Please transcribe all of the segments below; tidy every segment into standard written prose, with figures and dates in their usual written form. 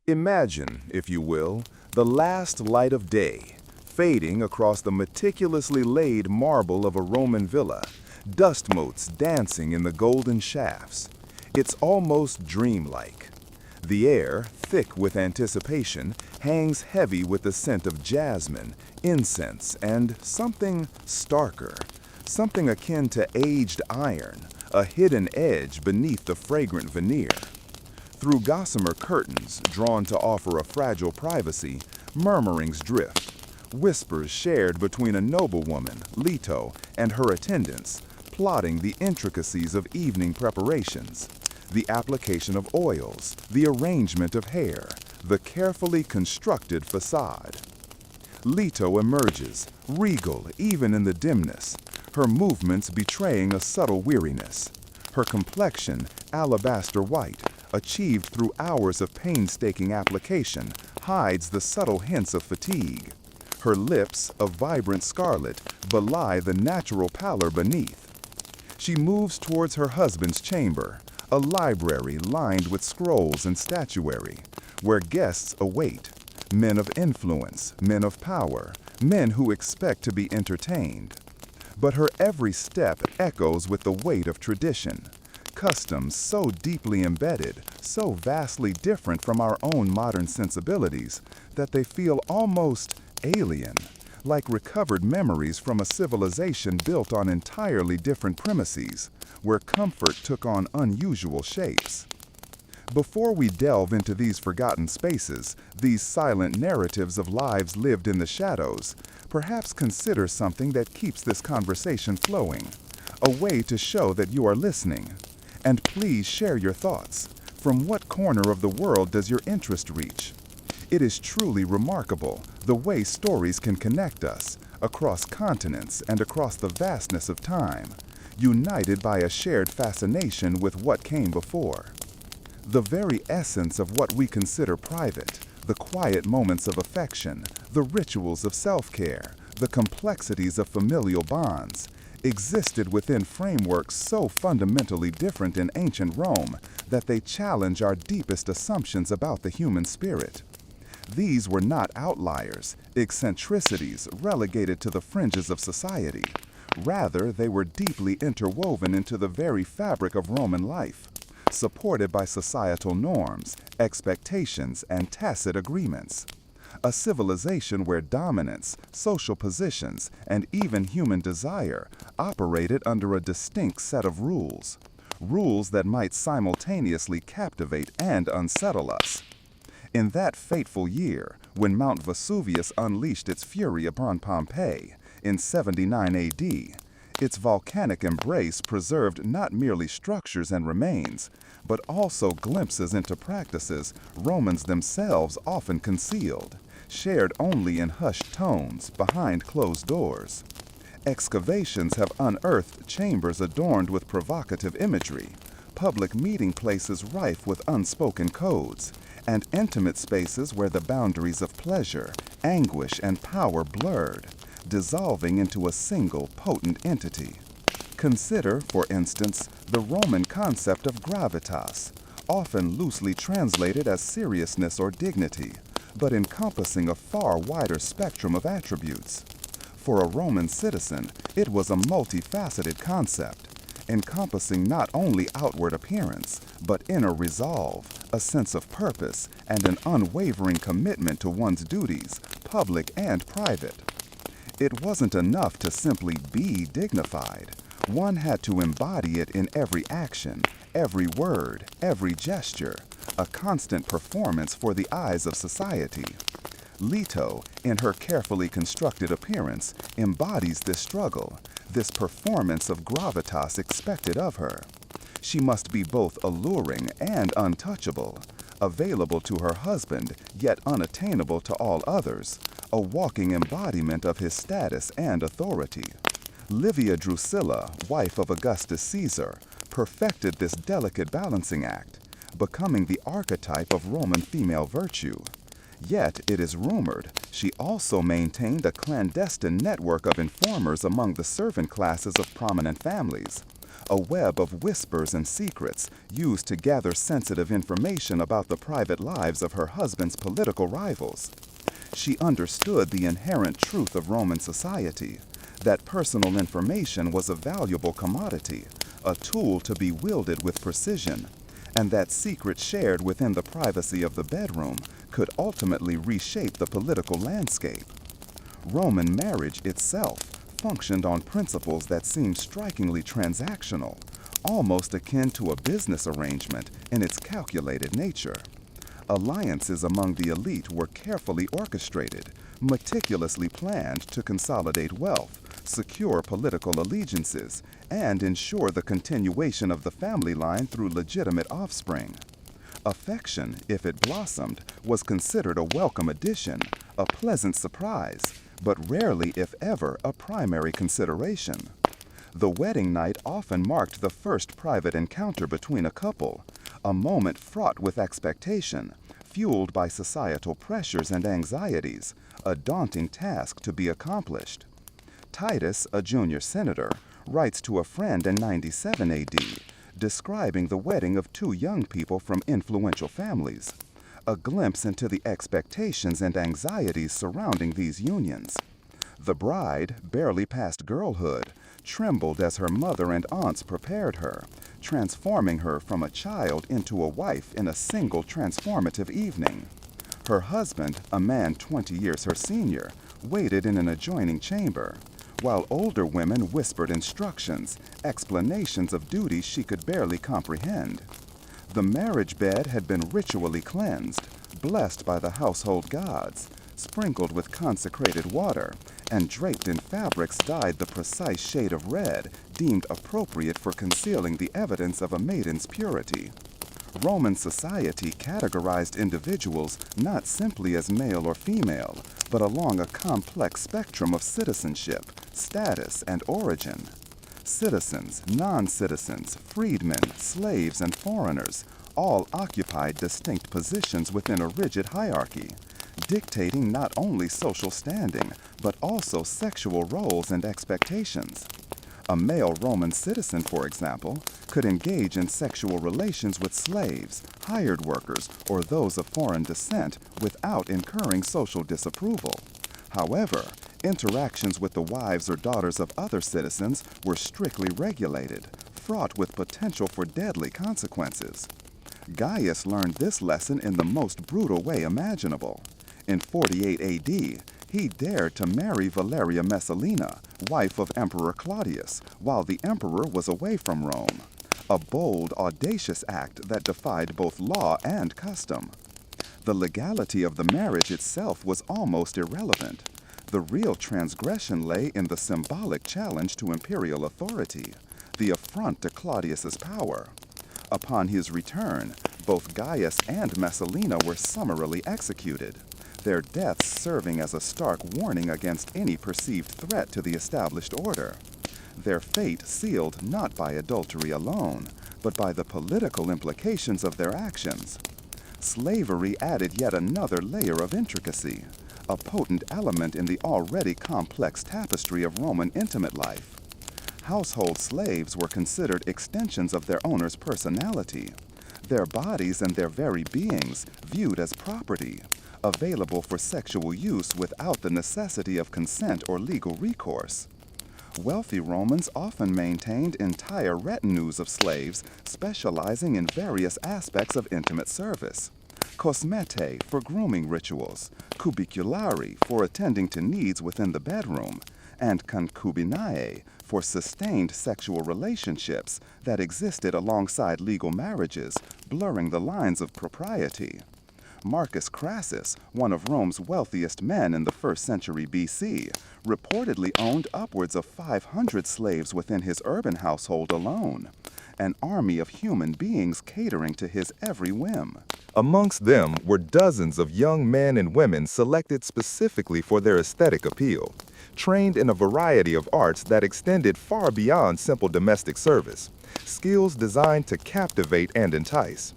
Imagine, if you will, the last light of day, fading across the meticulously laid marble of a Roman villa, dust motes dancing in the golden shafts. It's almost dreamlike. The air, thick with anticipation, hangs heavy with the scent of jasmine, incense, and something starker, something akin to aged iron, a hidden edge beneath the fragrant veneer. Through gossamer curtains, drawn to offer a fragile privacy, murmurings drift, whispers shared between a noblewoman, Leto, and her attendants, plotting the intricacies of evening preparations, the application of oils, the arrangement of hair, the carefully constructed facade. Leto emerges, regal even in the dimness, her movements betraying a subtle weariness. Her complexion, alabaster white, achieved through hours of painstaking application, hides the subtle hints of fatigue. Her lips, of vibrant scarlet, belie the natural pallor beneath. She moves towards her husband's chamber, a library lined with scrolls and statuary, where guests await, men of influence, men of power, men who expect to be entertained. But her every step echoes with the weight of tradition, customs so deeply embedded, so vastly different from our own modern sensibilities, that they feel almost alien, like recovered memories from a civilization built on entirely different premises, where comfort took on unusual shapes. Before we delve into these forgotten spaces, these silent narratives of lives lived in the shadows, perhaps consider something that keeps this conversation flowing, a way to show that you are listening. And please share your thoughts. From what corner of the world does your interest reach? It is truly remarkable the way stories can connect us across continents and across the vastness of time, united by a shared fascination with what came before. The very essence of what we consider private, the quiet moments of affection, the rituals of self-care, the complexities of familial bonds, existed within frameworks so fundamentally different in ancient Rome that they challenge our deepest assumptions about the human spirit. These were not outliers, eccentricities relegated to the fringes of society. Rather, they were deeply interwoven into the very fabric of Roman life, supported by societal norms, expectations, and tacit agreements. A civilization where dominance, social positions, and even human desire operated under a distinct set of rules, rules that might simultaneously captivate and unsettle us. In that fateful year, when Mount Vesuvius unleashed its fury upon Pompeii in 79 AD, its volcanic embrace preserved not merely structures and remains, but also glimpses into practices Romans themselves often concealed, shared only in hushed tones behind closed doors. Excavations have unearthed chambers adorned with provocative imagery, public meeting places rife with unspoken codes, and intimate spaces where the boundaries of pleasure, anguish, and power blurred, dissolving into a single potent entity. Consider, for instance, the Roman concept of gravitas, often loosely translated as seriousness or dignity, but encompassing a far wider spectrum of attributes. For a Roman citizen, it was a multifaceted concept, encompassing not only outward appearance, but inner resolve, a sense of purpose, and an unwavering commitment to one's duties, public and private. It wasn't enough to simply be dignified. One had to embody it in every action, every word, every gesture, a constant performance for the eyes of society. Leto, in her carefully constructed appearance, embodies this struggle, this performance of gravitas expected of her. She must be both alluring and untouchable, available to her husband, yet unattainable to all others, a walking embodiment of his status and authority. Livia Drusilla, wife of Augustus Caesar, perfected this delicate balancing act, becoming the archetype of Roman female virtue. Yet, it is rumored, she also maintained a clandestine network of informers among the servant classes of prominent families, a web of whispers and secrets used to gather sensitive information about the private lives of her husband's political rivals. She understood the inherent truth of Roman society, that personal information was a valuable commodity, a tool to be wielded with precision, and that secrets shared within the privacy of the bedroom could ultimately reshape the political landscape. Roman marriage itself functioned on principles that seemed strikingly transactional, almost akin to a business arrangement in its calculated nature. Alliances among the elite were carefully orchestrated, meticulously planned to consolidate wealth, secure political allegiances, and ensure the continuation of the family line through legitimate offspring. Affection, if it blossomed, was considered a welcome addition, a pleasant surprise, but rarely, if ever, a primary consideration. The wedding night often marked the first private encounter between a couple, a moment fraught with expectation, fueled by societal pressures and anxieties, a daunting task to be accomplished. Titus, a junior senator, writes to a friend in 97 AD, describing the wedding of two young people from influential families, a glimpse into the expectations and anxieties surrounding these unions. The bride, barely past girlhood, trembled as her mother and aunts prepared her, transforming her from a child into a wife in a single transformative evening. Her husband, a man 20 years her senior, waited in an adjoining chamber, while older women whispered instructions, explanations of duties she could barely comprehend. The marriage bed had been ritually cleansed, blessed by the household gods, sprinkled with consecrated water, and draped in fabrics dyed the precise shade of red deemed appropriate for concealing the evidence of a maiden's purity. Roman society categorized individuals not simply as male or female, but along a complex spectrum of citizenship, status, and origin. Citizens, non-citizens, freedmen, slaves, and foreigners all occupied distinct positions within a rigid hierarchy, dictating not only social standing, but also sexual roles and expectations. A male Roman citizen, for example, could engage in sexual relations with slaves, hired workers, or those of foreign descent without incurring social disapproval. However, interactions with the wives or daughters of other citizens were strictly regulated, fraught with potential for deadly consequences. Gaius learned this lesson in the most brutal way imaginable. In 48 AD, he dared to marry Valeria Messalina, wife of Emperor Claudius, while the emperor was away from Rome. A bold, audacious act that defied both law and custom. The legality of the marriage itself was almost irrelevant. The real transgression lay in the symbolic challenge to imperial authority, the affront to Claudius's power. Upon his return, both Gaius and Messalina were summarily executed, their deaths serving as a stark warning against any perceived threat to the established order. Their fate sealed not by adultery alone, but by the political implications of their actions. Slavery added yet another layer of intricacy, a potent element in the already complex tapestry of Roman intimate life. Household slaves were considered extensions of their owner's personality, their bodies and their very beings viewed as property, available for sexual use without the necessity of consent or legal recourse. Wealthy Romans often maintained entire retinues of slaves specializing in various aspects of intimate service. Cosmetae for grooming rituals, cubiculari for attending to needs within the bedroom, and concubinae for sustained sexual relationships that existed alongside legal marriages, blurring the lines of propriety. Marcus Crassus, one of Rome's wealthiest men in the 1st century BC, reportedly owned upwards of 500 slaves within his urban household alone, an army of human beings catering to his every whim. Amongst them were dozens of young men and women selected specifically for their aesthetic appeal, trained in a variety of arts that extended far beyond simple domestic service, skills designed to captivate and entice.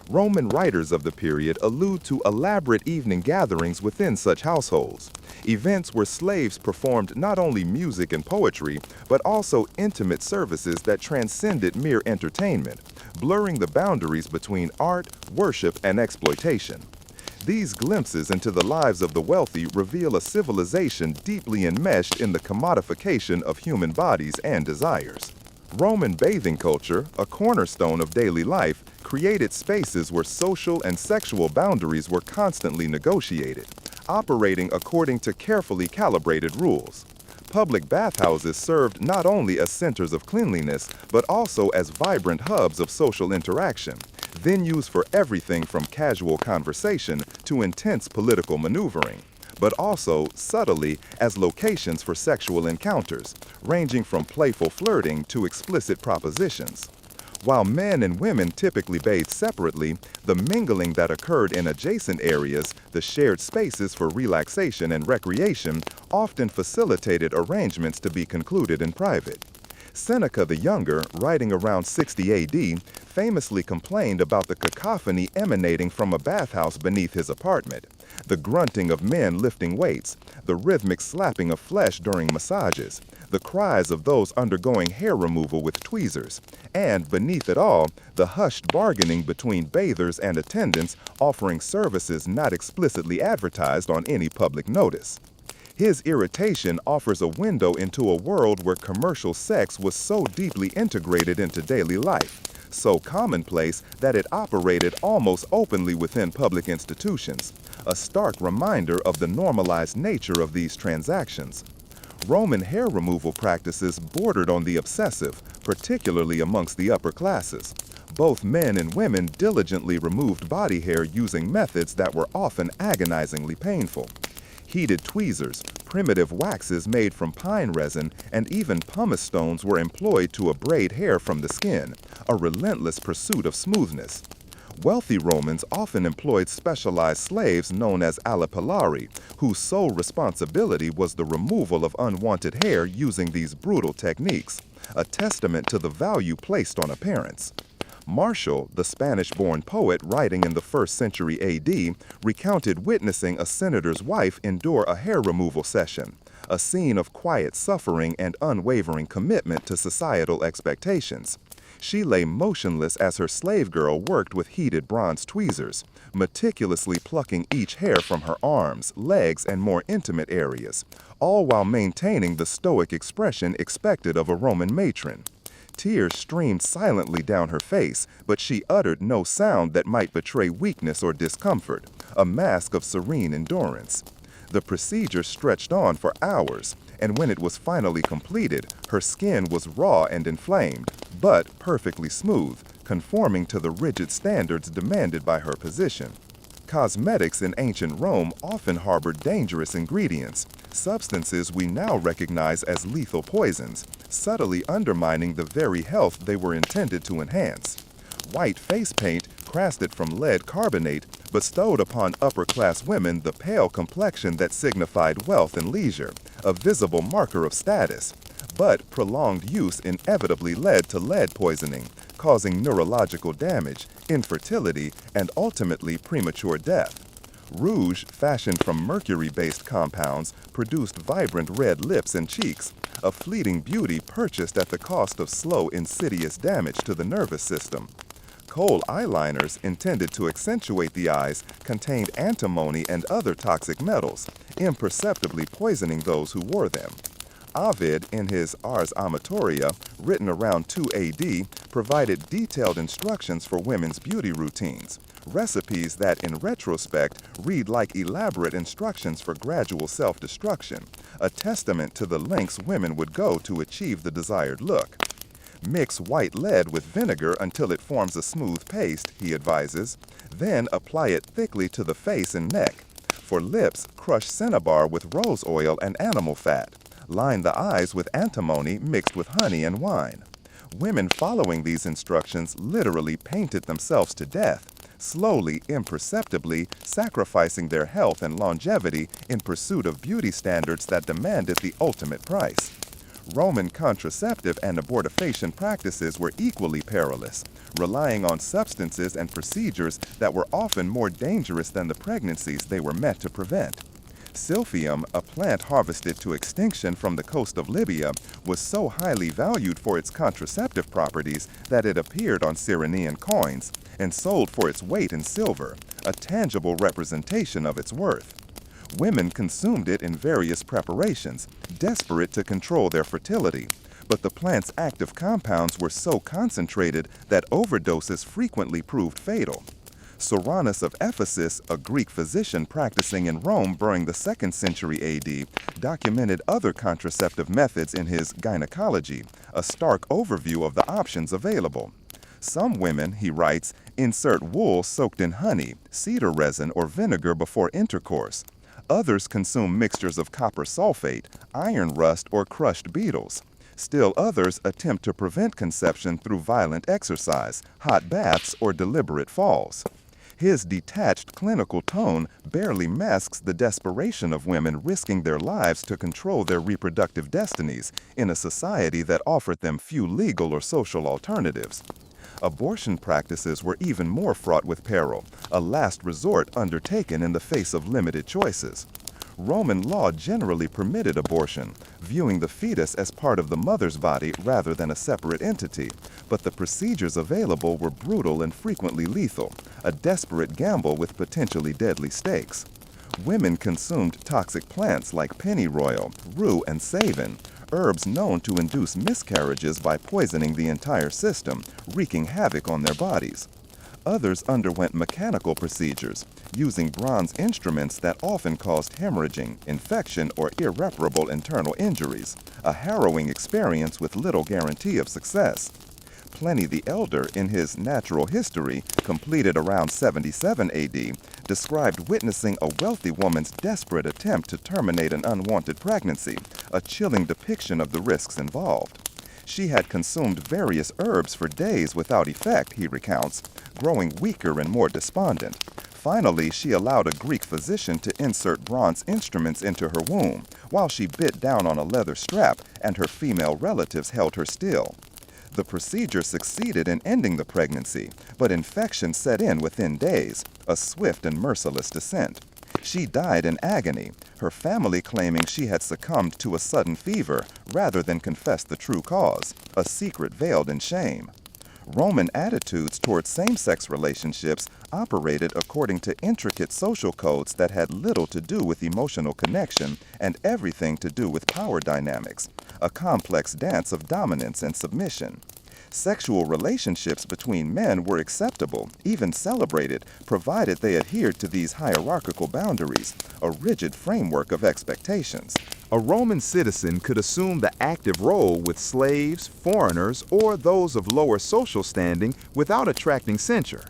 Roman writers of the period allude to elaborate evening gatherings within such households, events where slaves performed not only music and poetry, but also intimate services that transcended mere entertainment, blurring the boundaries between art, worship, and exploitation. These glimpses into the lives of the wealthy reveal a civilization deeply enmeshed in the commodification of human bodies and desires. Roman bathing culture, a cornerstone of daily life, created spaces where social and sexual boundaries were constantly negotiated, operating according to carefully calibrated rules. Public bathhouses served not only as centers of cleanliness, but also as vibrant hubs of social interaction, venues for everything from casual conversation to intense political maneuvering, but also, subtly, as locations for sexual encounters, ranging from playful flirting to explicit propositions. While men and women typically bathed separately, the mingling that occurred in adjacent areas, the shared spaces for relaxation and recreation, often facilitated arrangements to be concluded in private. Seneca the Younger, writing around 60 AD, famously complained about the cacophony emanating from a bathhouse beneath his apartment, the grunting of men lifting weights, the rhythmic slapping of flesh during massages, the cries of those undergoing hair removal with tweezers, and, beneath it all, the hushed bargaining between bathers and attendants offering services not explicitly advertised on any public notice. His irritation offers a window into a world where commercial sex was so deeply integrated into daily life, so commonplace that it operated almost openly within public institutions, a stark reminder of the normalized nature of these transactions. Roman hair removal practices bordered on the obsessive, particularly amongst the upper classes. Both men and women diligently removed body hair using methods that were often agonizingly painful. Heated tweezers, primitive waxes made from pine resin, and even pumice stones were employed to abrade hair from the skin, a relentless pursuit of smoothness. Wealthy Romans often employed specialized slaves known as alipellari, whose sole responsibility was the removal of unwanted hair using these brutal techniques, a testament to the value placed on appearance. Martial, the Spanish-born poet writing in the 1st century AD, recounted witnessing a senator's wife endure a hair removal session, a scene of quiet suffering and unwavering commitment to societal expectations. She lay motionless as her slave girl worked with heated bronze tweezers, meticulously plucking each hair from her arms, legs, and more intimate areas, all while maintaining the stoic expression expected of a Roman matron. Tears streamed silently down her face, but she uttered no sound that might betray weakness or discomfort, a mask of serene endurance. The procedure stretched on for hours, and when it was finally completed, her skin was raw and inflamed, but perfectly smooth, conforming to the rigid standards demanded by her position. Cosmetics in ancient Rome often harbored dangerous ingredients, substances we now recognize as lethal poisons, subtly undermining the very health they were intended to enhance. White face paint, crafted from lead carbonate, bestowed upon upper-class women the pale complexion that signified wealth and leisure, a visible marker of status. But prolonged use inevitably led to lead poisoning, causing neurological damage, infertility, and ultimately premature death. Rouge, fashioned from mercury-based compounds, produced vibrant red lips and cheeks, a fleeting beauty purchased at the cost of slow, insidious damage to the nervous system. Kohl eyeliners, intended to accentuate the eyes, contained antimony and other toxic metals, imperceptibly poisoning those who wore them. Ovid, in his Ars Amatoria, written around 2 AD, provided detailed instructions for women's beauty routines, recipes that, in retrospect, read like elaborate instructions for gradual self-destruction, a testament to the lengths women would go to achieve the desired look. Mix white lead with vinegar until it forms a smooth paste, he advises. Then apply it thickly to the face and neck. For lips, crush cinnabar with rose oil and animal fat. Line the eyes with antimony mixed with honey and wine. Women following these instructions literally painted themselves to death, slowly, imperceptibly sacrificing their health and longevity in pursuit of beauty standards that demanded the ultimate price. Roman contraceptive and abortifacient practices were equally perilous, relying on substances and procedures that were often more dangerous than the pregnancies they were meant to prevent. Silphium, a plant harvested to extinction from the coast of Libya, was so highly valued for its contraceptive properties that it appeared on Cyrenean coins and sold for its weight in silver, a tangible representation of its worth. Women consumed it in various preparations, desperate to control their fertility, but the plant's active compounds were so concentrated that overdoses frequently proved fatal. Soranus of Ephesus, a Greek physician practicing in Rome during the 2nd century AD, documented other contraceptive methods in his Gynecology, a stark overview of the options available. Some women, he writes, insert wool soaked in honey, cedar resin, or vinegar before intercourse. Others consume mixtures of copper sulfate, iron rust, or crushed beetles. Still others attempt to prevent conception through violent exercise, hot baths, or deliberate falls. His detached clinical tone barely masks the desperation of women risking their lives to control their reproductive destinies in a society that offered them few legal or social alternatives. Abortion practices were even more fraught with peril, a last resort undertaken in the face of limited choices. Roman law generally permitted abortion, viewing the fetus as part of the mother's body rather than a separate entity, but the procedures available were brutal and frequently lethal, a desperate gamble with potentially deadly stakes. Women consumed toxic plants like pennyroyal, rue, and savin, herbs known to induce miscarriages by poisoning the entire system, wreaking havoc on their bodies. Others underwent mechanical procedures, using bronze instruments that often caused hemorrhaging, infection, or irreparable internal injuries, a harrowing experience with little guarantee of success. Pliny the Elder, in his Natural History, completed around 77 AD, described witnessing a wealthy woman's desperate attempt to terminate an unwanted pregnancy, a chilling depiction of the risks involved. She had consumed various herbs for days without effect, he recounts, growing weaker and more despondent. Finally, she allowed a Greek physician to insert bronze instruments into her womb, while she bit down on a leather strap and her female relatives held her still. The procedure succeeded in ending the pregnancy, but infection set in within days, a swift and merciless descent. She died in agony, her family claiming she had succumbed to a sudden fever rather than confess the true cause, a secret veiled in shame. Roman attitudes toward same-sex relationships operated according to intricate social codes that had little to do with emotional connection and everything to do with power dynamics, a complex dance of dominance and submission. Sexual relationships between men were acceptable, even celebrated, provided they adhered to these hierarchical boundaries, a rigid framework of expectations. A Roman citizen could assume the active role with slaves, foreigners, or those of lower social standing without attracting censure.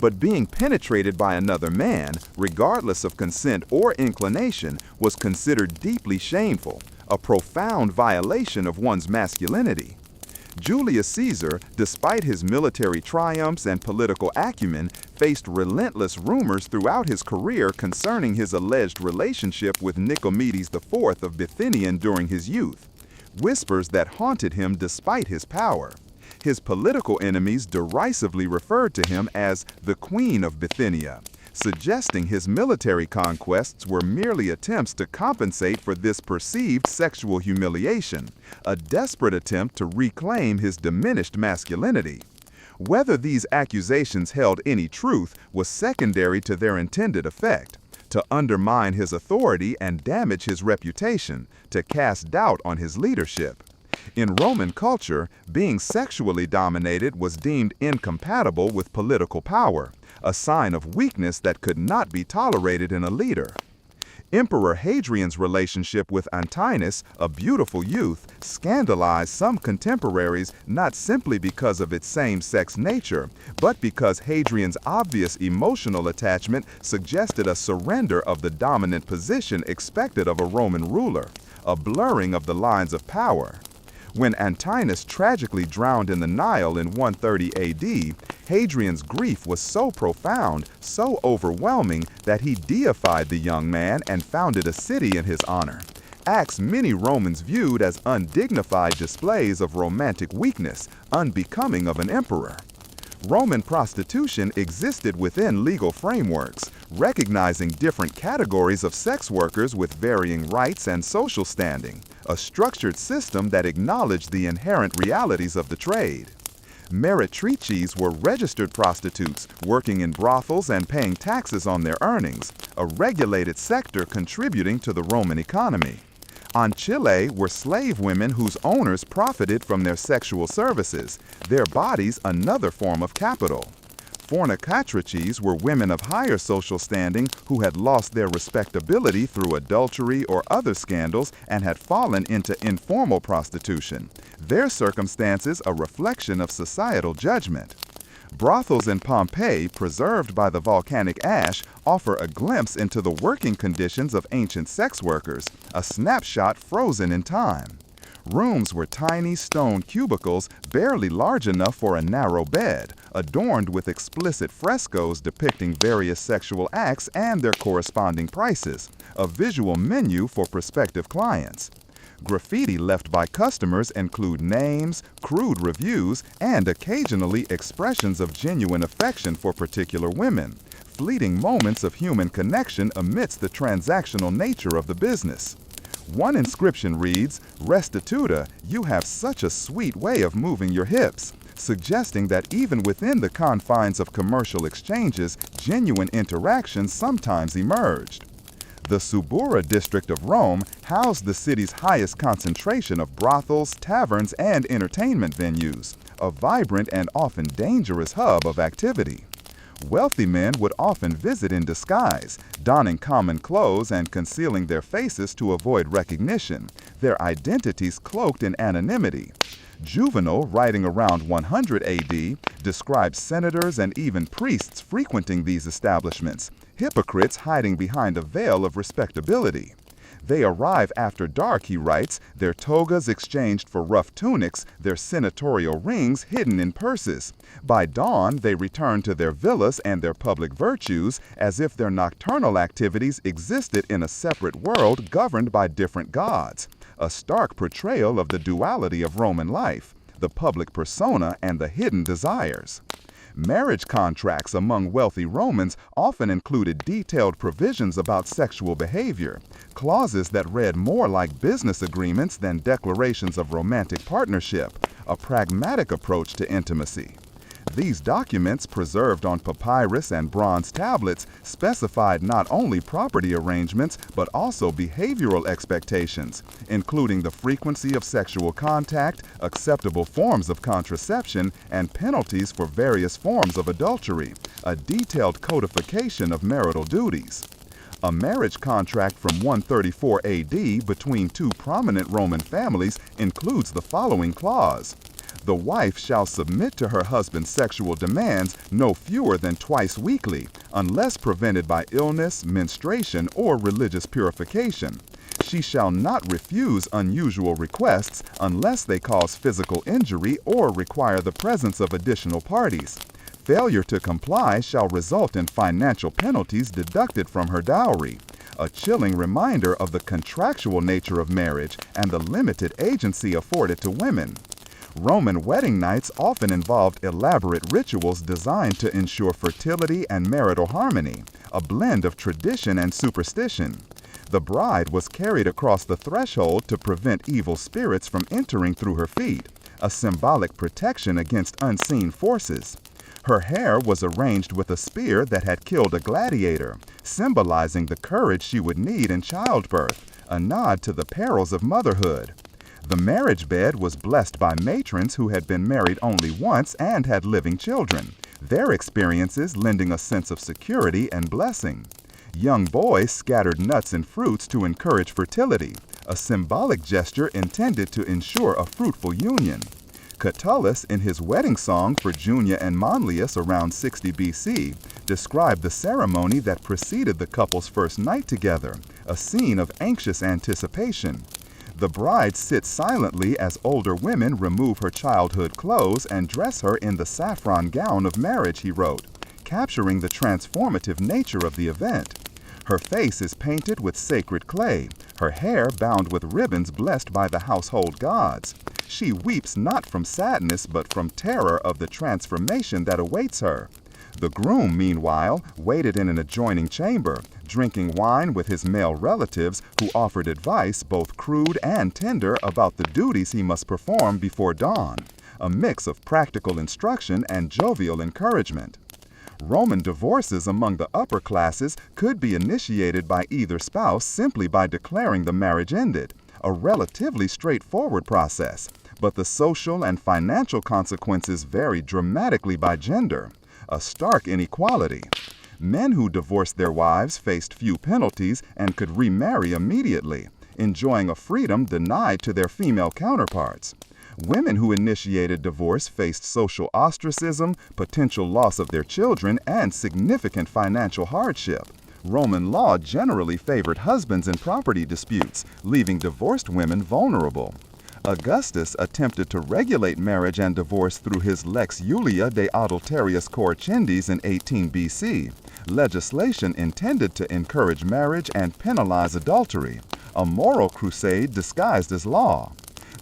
But being penetrated by another man, regardless of consent or inclination, was considered deeply shameful, a profound violation of one's masculinity. Julius Caesar, despite his military triumphs and political acumen, faced relentless rumors throughout his career concerning his alleged relationship with Nicomedes IV of Bithynia during his youth, whispers that haunted him despite his power. His political enemies derisively referred to him as the Queen of Bithynia, suggesting his military conquests were merely attempts to compensate for this perceived sexual humiliation, a desperate attempt to reclaim his diminished masculinity. Whether these accusations held any truth was secondary to their intended effect: to undermine his authority and damage his reputation, to cast doubt on his leadership. In Roman culture, being sexually dominated was deemed incompatible with political power, a sign of weakness that could not be tolerated in a leader. Emperor Hadrian's relationship with Antinous, a beautiful youth, scandalized some contemporaries not simply because of its same-sex nature, but because Hadrian's obvious emotional attachment suggested a surrender of the dominant position expected of a Roman ruler, a blurring of the lines of power. When Antinous tragically drowned in the Nile in 130 AD, Hadrian's grief was so profound, so overwhelming, that he deified the young man and founded a city in his honor. acts many Romans viewed as undignified displays of romantic weakness, unbecoming of an emperor. Roman prostitution existed within legal frameworks, recognizing different categories of sex workers with varying rights and social standing, a structured system that acknowledged the inherent realities of the trade. Meretrices were registered prostitutes working in brothels and paying taxes on their earnings, a regulated sector contributing to the Roman economy. Ancillae were slave women whose owners profited from their sexual services, their bodies another form of capital. Fornicatrices were women of higher social standing who had lost their respectability through adultery or other scandals and had fallen into informal prostitution, their circumstances a reflection of societal judgment. Brothels in Pompeii, preserved by the volcanic ash, offer a glimpse into the working conditions of ancient sex workers, a snapshot frozen in time. Rooms were tiny stone cubicles barely large enough for a narrow bed, adorned with explicit frescoes depicting various sexual acts and their corresponding prices, a visual menu for prospective clients. Graffiti left by customers include names, crude reviews, and occasionally expressions of genuine affection for particular women, fleeting moments of human connection amidst the transactional nature of the business. One inscription reads, "Restituta, you have such a sweet way of moving your hips," suggesting that even within the confines of commercial exchanges, genuine interactions sometimes emerged. The Subura district of Rome housed the city's highest concentration of brothels, taverns, and entertainment venues, a vibrant and often dangerous hub of activity. Wealthy men would often visit in disguise, donning common clothes and concealing their faces to avoid recognition, their identities cloaked in anonymity. Juvenal, writing around 100 AD, describes senators and even priests frequenting these establishments, hypocrites hiding behind a veil of respectability. They arrive after dark, he writes, their togas exchanged for rough tunics, their senatorial rings hidden in purses. By dawn, they return to their villas and their public virtues as if their nocturnal activities existed in a separate world governed by different gods, a stark portrayal of the duality of Roman life, the public persona and the hidden desires. Marriage contracts among wealthy Romans often included detailed provisions about sexual behavior, clauses that read more like business agreements than declarations of romantic partnership, a pragmatic approach to intimacy. These documents, preserved on papyrus and bronze tablets, specified not only property arrangements but also behavioral expectations, including the frequency of sexual contact, acceptable forms of contraception, and penalties for various forms of adultery, a detailed codification of marital duties. A marriage contract from 134 AD between two prominent Roman families includes the following clause: "The wife shall submit to her husband's sexual demands no fewer than twice weekly, unless prevented by illness, menstruation, or religious purification. She shall not refuse unusual requests unless they cause physical injury or require the presence of additional parties. Failure to comply shall result in financial penalties deducted from her dowry." A chilling reminder of the contractual nature of marriage and the limited agency afforded to women. Roman wedding nights often involved elaborate rituals designed to ensure fertility and marital harmony, a blend of tradition and superstition. The bride was carried across the threshold to prevent evil spirits from entering through her feet, a symbolic protection against unseen forces. Her hair was arranged with a spear that had killed a gladiator, symbolizing the courage she would need in childbirth, a nod to the perils of motherhood. The marriage bed was blessed by matrons who had been married only once and had living children, their experiences lending a sense of security and blessing. Young boys scattered nuts and fruits to encourage fertility, a symbolic gesture intended to ensure a fruitful union. Catullus, in his wedding song for Junia and Manlius around 60 BC, described the ceremony that preceded the couple's first night together, a scene of anxious anticipation. The bride sits silently as older women remove her childhood clothes and dress her in the saffron gown of marriage, he wrote, capturing the transformative nature of the event. Her face is painted with sacred clay, her hair bound with ribbons blessed by the household gods. She weeps not from sadness but from terror of the transformation that awaits her. The groom, meanwhile, waited in an adjoining chamber, drinking wine with his male relatives who offered advice both crude and tender about the duties he must perform before dawn, a mix of practical instruction and jovial encouragement. Roman divorces among the upper classes could be initiated by either spouse simply by declaring the marriage ended, a relatively straightforward process, but the social and financial consequences varied dramatically by gender, a stark inequality. Men who divorced their wives faced few penalties and could remarry immediately, enjoying a freedom denied to their female counterparts. Women who initiated divorce faced social ostracism, potential loss of their children, and significant financial hardship. Roman law generally favored husbands in property disputes, leaving divorced women vulnerable. Augustus attempted to regulate marriage and divorce through his Lex Julia de Adulterius Corricendis in 18 BC, legislation intended to encourage marriage and penalize adultery, a moral crusade disguised as law.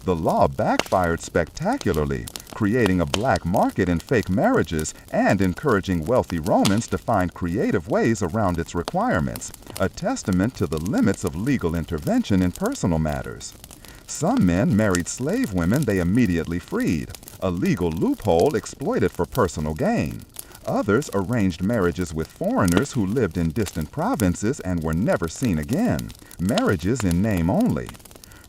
The law backfired spectacularly, creating a black market in fake marriages and encouraging wealthy Romans to find creative ways around its requirements, a testament to the limits of legal intervention in personal matters. Some men married slave women they immediately freed, a legal loophole exploited for personal gain. Others arranged marriages with foreigners who lived in distant provinces and were never seen again, marriages in name only.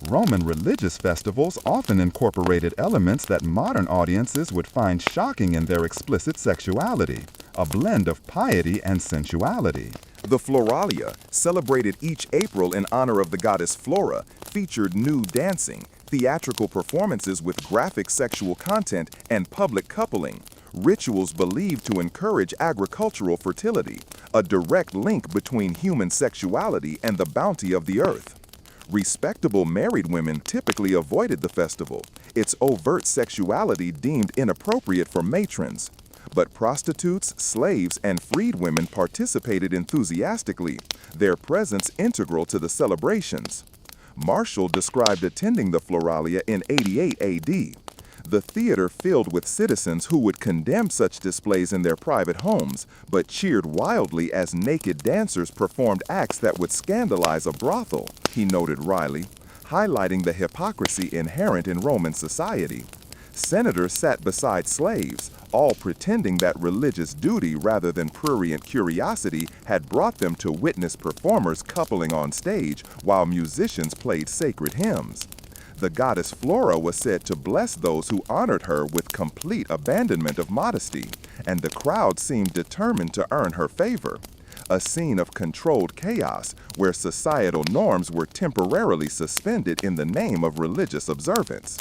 Roman religious festivals often incorporated elements that modern audiences would find shocking in their explicit sexuality, a blend of piety and sensuality. The Floralia, celebrated each April in honor of the goddess Flora, featured nude dancing, theatrical performances with graphic sexual content, and public coupling, rituals believed to encourage agricultural fertility, a direct link between human sexuality and the bounty of the earth. Respectable married women typically avoided the festival, its overt sexuality deemed inappropriate for matrons. But prostitutes, slaves, and freed women participated enthusiastically, their presence integral to the celebrations. Martial described attending the Floralia in 88 AD. The theater filled with citizens who would condemn such displays in their private homes, but cheered wildly as naked dancers performed acts that would scandalize a brothel, he noted wryly, highlighting the hypocrisy inherent in Roman society. Senators sat beside slaves, all pretending that religious duty rather than prurient curiosity had brought them to witness performers coupling on stage while musicians played sacred hymns. The goddess Flora was said to bless those who honored her with complete abandonment of modesty, and the crowd seemed determined to earn her favor. A scene of controlled chaos where societal norms were temporarily suspended in the name of religious observance.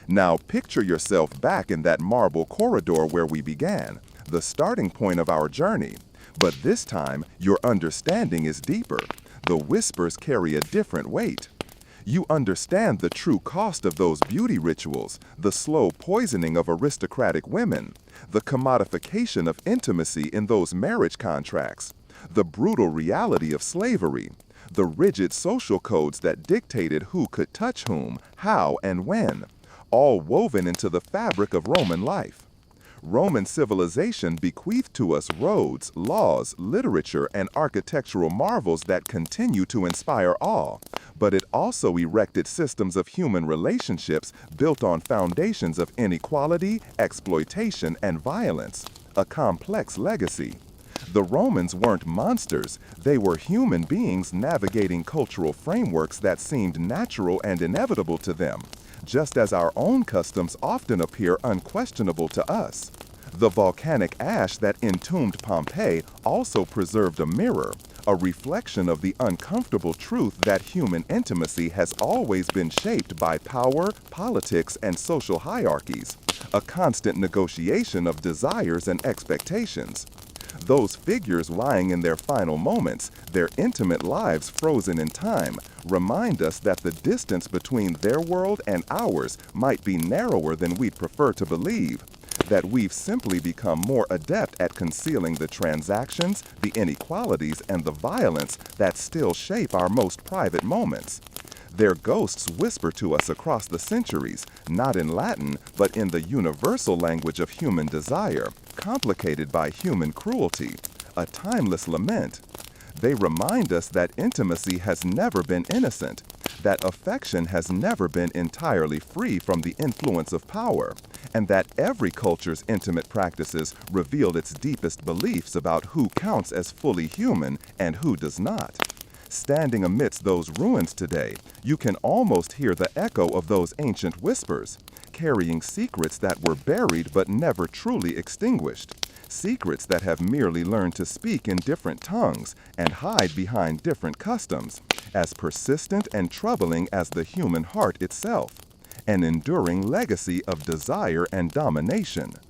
Now picture yourself back in that marble corridor where we began, the starting point of our journey. But this time, your understanding is deeper. The whispers carry a different weight. You understand the true cost of those beauty rituals, the slow poisoning of aristocratic women, the commodification of intimacy in those marriage contracts, the brutal reality of slavery, the rigid social codes that dictated who could touch whom, how, and when, all woven into the fabric of Roman life. Roman civilization bequeathed to us roads, laws, literature, and architectural marvels that continue to inspire awe, but it also erected systems of human relationships built on foundations of inequality, exploitation, and violence, a complex legacy. The Romans weren't monsters, they were human beings navigating cultural frameworks that seemed natural and inevitable to them, just as our own customs often appear unquestionable to us. The volcanic ash that entombed Pompeii also preserved a mirror, a reflection of the uncomfortable truth that human intimacy has always been shaped by power, politics, and social hierarchies, a constant negotiation of desires and expectations. Those figures lying in their final moments, their intimate lives frozen in time, remind us that the distance between their world and ours might be narrower than we'd prefer to believe. that we've simply become more adept at concealing the transactions, the inequalities, and the violence that still shape our most private moments. Their ghosts whisper to us across the centuries, not in Latin, but in the universal language of human desire, complicated by human cruelty, a timeless lament. They remind us that intimacy has never been innocent, that affection has never been entirely free from the influence of power, and that every culture's intimate practices revealed its deepest beliefs about who counts as fully human and who does not. Standing amidst those ruins today, you can almost hear the echo of those ancient whispers, carrying secrets that were buried but never truly extinguished. Secrets that have merely learned to speak in different tongues and hide behind different customs, as persistent and troubling as the human heart itself, an enduring legacy of desire and domination.